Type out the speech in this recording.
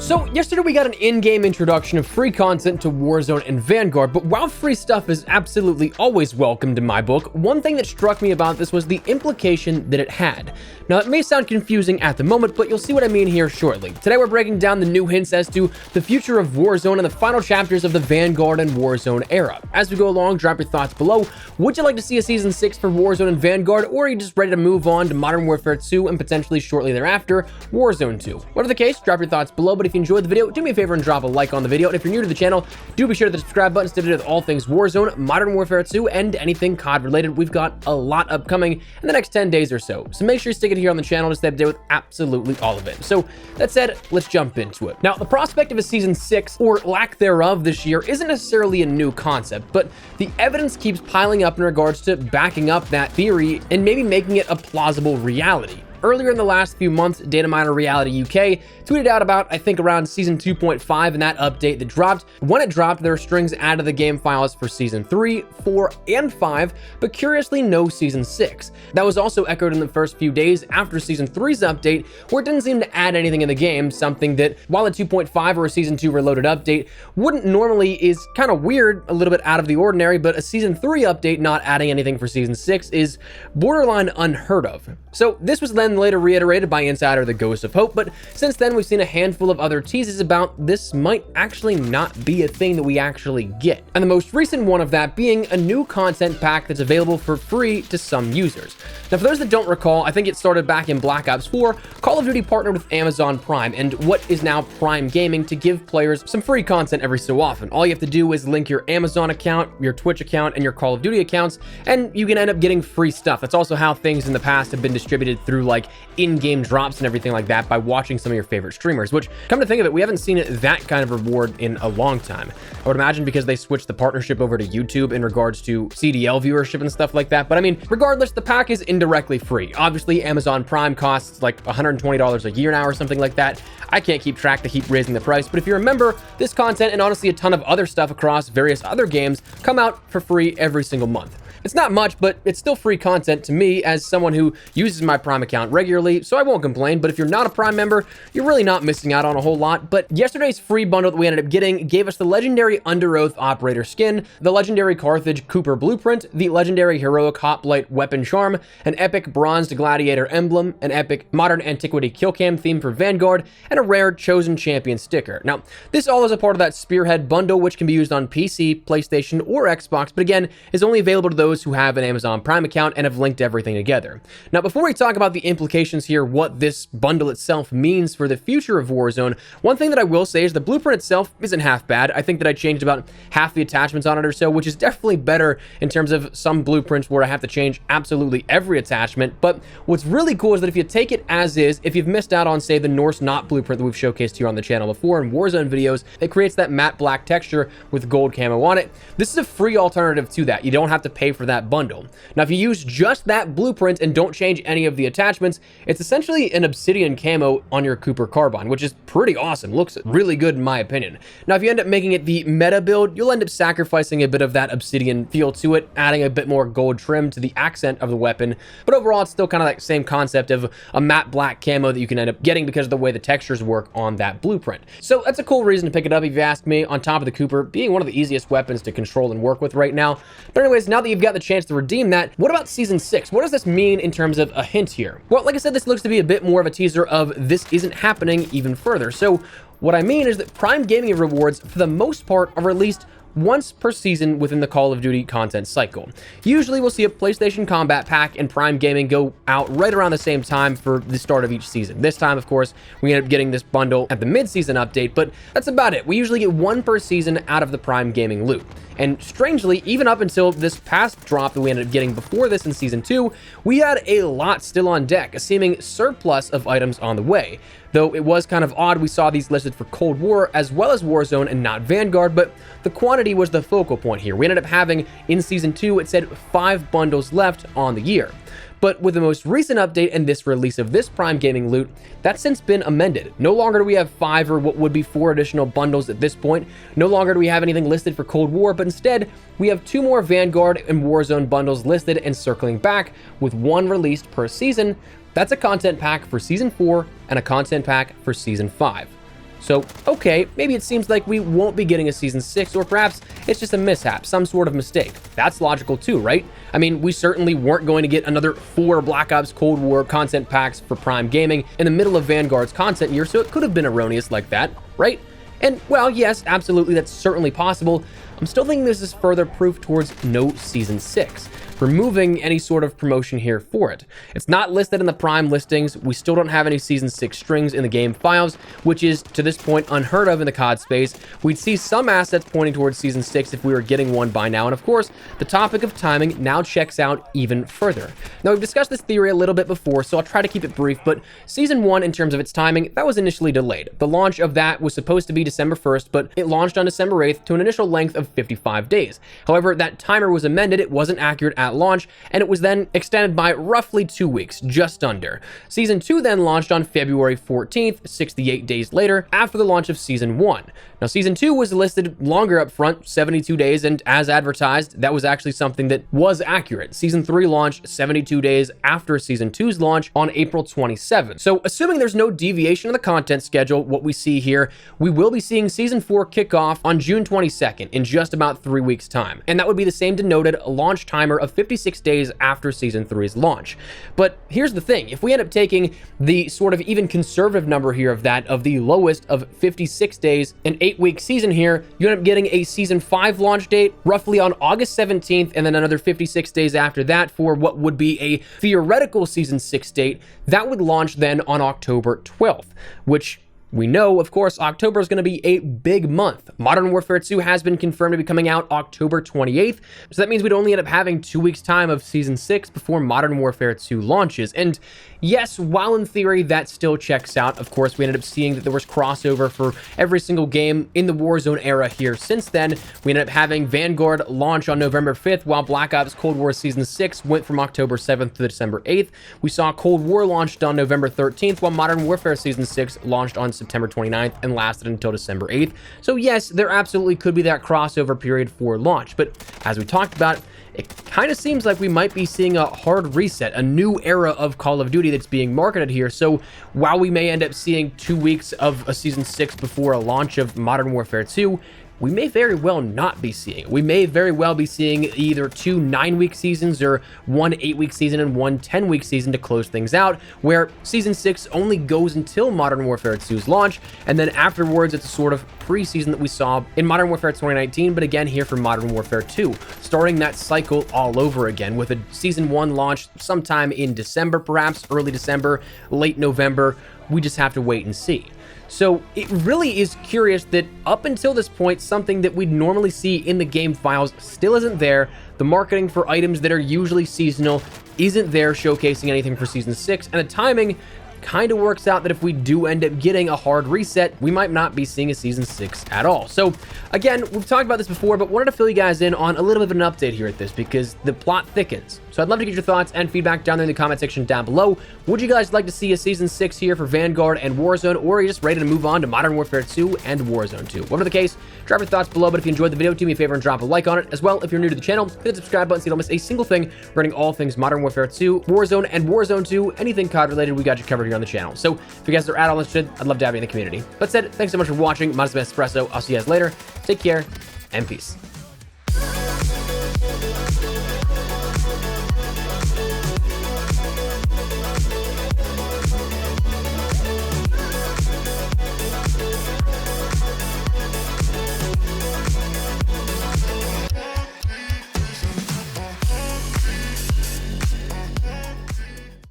So yesterday we got an in-game introduction of free content to Warzone and Vanguard, but while free stuff is absolutely always welcomed in my book, one thing that struck me about this was the implication that it had. Now, it may sound confusing at the moment, but you'll see what I mean here shortly. Today we're breaking down the new hints as to the future of Warzone and the final chapters of the Vanguard and Warzone era. As we go along, drop your thoughts below. Would you like to see a Season 6 for Warzone and Vanguard, or are you just ready to move on to Modern Warfare 2 and potentially shortly thereafter, Warzone 2? Whatever the case, drop your thoughts below, but if you enjoyed the video, do me a favor and drop a like on the video. And if you're new to the channel, do be sure to hit the subscribe button to with all things Warzone, Modern Warfare 2, and anything COD related. We've got a lot upcoming in the next 10 days or so. So make sure you stick it here on the channel to stay up to date with absolutely all of it. So that said, let's jump into it. Now, the prospect of a Season 6, or lack thereof this year, isn't necessarily a new concept, but the evidence keeps piling up in regards to backing up that theory and maybe making it a plausible reality. Earlier in the last few months, Data Miner Reality UK tweeted out about, I think, around Season 2.5 and that update that dropped. When it dropped, there were strings added to the game files for Season 3, 4, and 5, but curiously no Season 6. That was also echoed in the first few days after Season 3's update, where it didn't seem to add anything in the game, something that, while a 2.5 or a Season 2 reloaded update wouldn't normally, is kind of weird, a little bit out of the ordinary, but a Season 3 update not adding anything for Season 6 is borderline unheard of. So this was then later reiterated by insider The Ghost of Hope, but since then we've seen a handful of other teases about this might actually not be a thing that we actually get. And the most recent one of that being a new content pack that's available for free to some users. Now, for those that don't recall, I think it started back in Black Ops 4, Call of Duty partnered with Amazon Prime and what is now Prime Gaming to give players some free content every so often. All you have to do is link your Amazon account, your Twitch account, and your Call of Duty accounts, and you can end up getting free stuff. That's also how things in the past have been distributed through like in-game drops and everything like that by watching some of your favorite streamers, which, come to think of it, we haven't seen that kind of reward in a long time. I would imagine because they switched the partnership over to YouTube in regards to CDL viewership and stuff like that. But I mean, regardless, the pack is indirectly free. Obviously, Amazon Prime costs like $120 a year now or something like that. I can't keep track to keep raising the price, but if you remember, this content and honestly a ton of other stuff across various other games come out for free every single month. It's not much, but it's still free content to me as someone who uses my Prime account regularly, so I won't complain. But if you're not a Prime member, you're really not missing out on a whole lot. But yesterday's free bundle that we ended up getting gave us the legendary Under Oath Operator skin, the legendary Carthage Cooper blueprint, the legendary Heroic Hoplite weapon charm, an epic Bronzed Gladiator emblem, an epic Modern Antiquity killcam theme for Vanguard, and a rare Chosen Champion sticker. Now, this all is a part of that Spearhead bundle, which can be used on PC, PlayStation, or Xbox, but again, is only available to those who have an Amazon Prime account and have linked everything together. Now, before we talk about the implications here, what this bundle itself means for the future of Warzone, one thing that I will say is the blueprint itself isn't half bad. I think that I changed about half the attachments on it or so, which is definitely better in terms of some blueprints where I have to change absolutely every attachment. But what's really cool is that if you take it as is, if you've missed out on, say, the Norse Knot blueprint that we've showcased here on the channel before in Warzone videos, it creates that matte black texture with gold camo on it. This is a free alternative to that. You don't have to pay for that bundle. Now, if you use just that blueprint and don't change any of the attachments, it's essentially an obsidian camo on your Cooper carbine, which is pretty awesome. Looks really good in my opinion. Now, if you end up making it the meta build, you'll end up sacrificing a bit of that obsidian feel to it, adding a bit more gold trim to the accent of the weapon, but overall it's still kind of that same concept of a matte black camo that you can end up getting because of the way the textures work on that blueprint. So that's a cool reason to pick it up if you ask me, on top of the Cooper being one of the easiest weapons to control and work with right now. But anyways, now that you've got the chance to redeem that, what about Season 6? What does this mean in terms of a hint here? Well, like I said, this looks to be a bit more of a teaser of this isn't happening even further. So what I mean is that Prime Gaming rewards, for the most part, are released once per season within the Call of Duty content cycle. Usually we'll see a PlayStation Combat Pack and Prime Gaming go out right around the same time for the start of each season. This time, of course, we end up getting this bundle at the mid-season update, but that's about it. We usually get one per season out of the Prime Gaming loot. And strangely, even up until this past drop that we ended up getting before this in Season 2, we had a lot still on deck, a seeming surplus of items on the way. Though it was kind of odd we saw these listed for Cold War as well as Warzone and not Vanguard, but the quantity was the focal point here. We ended up having, in Season 2, it said 5 bundles left on the year. But with the most recent update and this release of this Prime Gaming loot, that's since been amended. No longer do we have 5 or what would be 4 additional bundles at this point. No longer do we have anything listed for Cold War, but instead we have 2 more Vanguard and Warzone bundles listed and circling back, with 1 released per season. That's a content pack for Season 4 and a content pack for Season 5. So, okay, maybe it seems like we won't be getting a Season 6, or perhaps it's just a mishap, some sort of mistake. That's logical too, right? I mean, we certainly weren't going to get another 4 Black Ops Cold War content packs for Prime Gaming in the middle of Vanguard's content year, so it could have been erroneous like that, right? And, well, yes, absolutely, that's certainly possible. I'm still thinking this is further proof towards no Season 6, removing any sort of promotion here for it. It's not listed in the Prime listings. We still don't have any Season 6 strings in the game files, which is, to this point, unheard of in the COD space. We'd see some assets pointing towards Season 6 if we were getting one by now, and of course, the topic of timing now checks out even further. Now, we've discussed this theory a little bit before, so I'll try to keep it brief, but Season 1, in terms of its timing, that was initially delayed. The launch of that was supposed to be December 1st, but it launched on December 8th to an initial length of 55 days. However, that timer was amended, it wasn't accurate at launch, and it was then extended by roughly 2 weeks, just under. Season 2 then launched on February 14th, 68 days later, after the launch of Season 1. Now, Season 2 was listed longer up front, 72 days, and as advertised, that was actually something that was accurate. Season 3 launched 72 days after Season 2's launch on April 27th. So, assuming there's no deviation in the content schedule, what we see here, we will be seeing Season 4 kick off on June 22nd, in just about 3 weeks' time. And that would be the same denoted launch timer of 56 days after Season 3's launch. But here's the thing, if we end up taking the sort of even conservative number here of that, of the lowest of 56 days, an 8-week season here, you end up getting a Season 5 launch date roughly on August 17th, and then another 56 days after that for what would be a theoretical Season 6 date. That would launch then on October 12th, which we know, of course, October is going to be a big month. Modern Warfare 2 has been confirmed to be coming out October 28th, so that means we'd only end up having 2 weeks' time of Season 6 before Modern Warfare 2 launches. And yes, while in theory that still checks out, of course, we ended up seeing that there was crossover for every single game in the Warzone era here since then. We ended up having Vanguard launch on November 5th, while Black Ops Cold War Season 6 went from October 7th to December 8th. We saw Cold War launched on November 13th, while Modern Warfare Season 6 launched on September 29th and lasted until December 8th. So yes, there absolutely could be that crossover period for launch, but as we talked about, it kind of seems like we might be seeing a hard reset, a new era of Call of Duty that's being marketed here. So while we may end up seeing 2 weeks of a Season 6 before a launch of Modern Warfare 2, we may very well not be seeing it. We may very well be seeing either 2 9-week seasons or 1 8-week season and 1 10-week season to close things out, where Season 6 only goes until Modern Warfare 2's launch, and then afterwards it's a sort of pre-season that we saw in Modern Warfare 2019, but again here for Modern Warfare 2, starting that cycle all over again with a Season 1 launch sometime in December, perhaps early December, late November. We just have to wait and see. So it really is curious that up until this point, something that we'd normally see in the game files still isn't there. The marketing for items that are usually seasonal isn't there, showcasing anything for Season 6, and the timing kind of works out that if we do end up getting a hard reset, we might not be seeing a Season 6 at all. So again, we've talked about this before, but wanted to fill you guys in on a little bit of an update here at this because the plot thickens. So I'd love to get your thoughts and feedback down there in the comment section down below. Would you guys like to see a Season 6 here for Vanguard and Warzone, or are you just ready to move on to Modern Warfare 2 and Warzone 2? Whatever the case, drop your thoughts below, but if you enjoyed the video, do me a favor and drop a like on it. As well, if you're new to the channel, hit the subscribe button so you don't miss a single thing regarding all things Modern Warfare 2, Warzone, and Warzone 2, anything COD related, we got you covered here on the channel. So if you guys are at all interested, I'd love to have you in the community. That said, thanks so much for watching. Modest Espresso. I'll see you guys later. Take care and peace.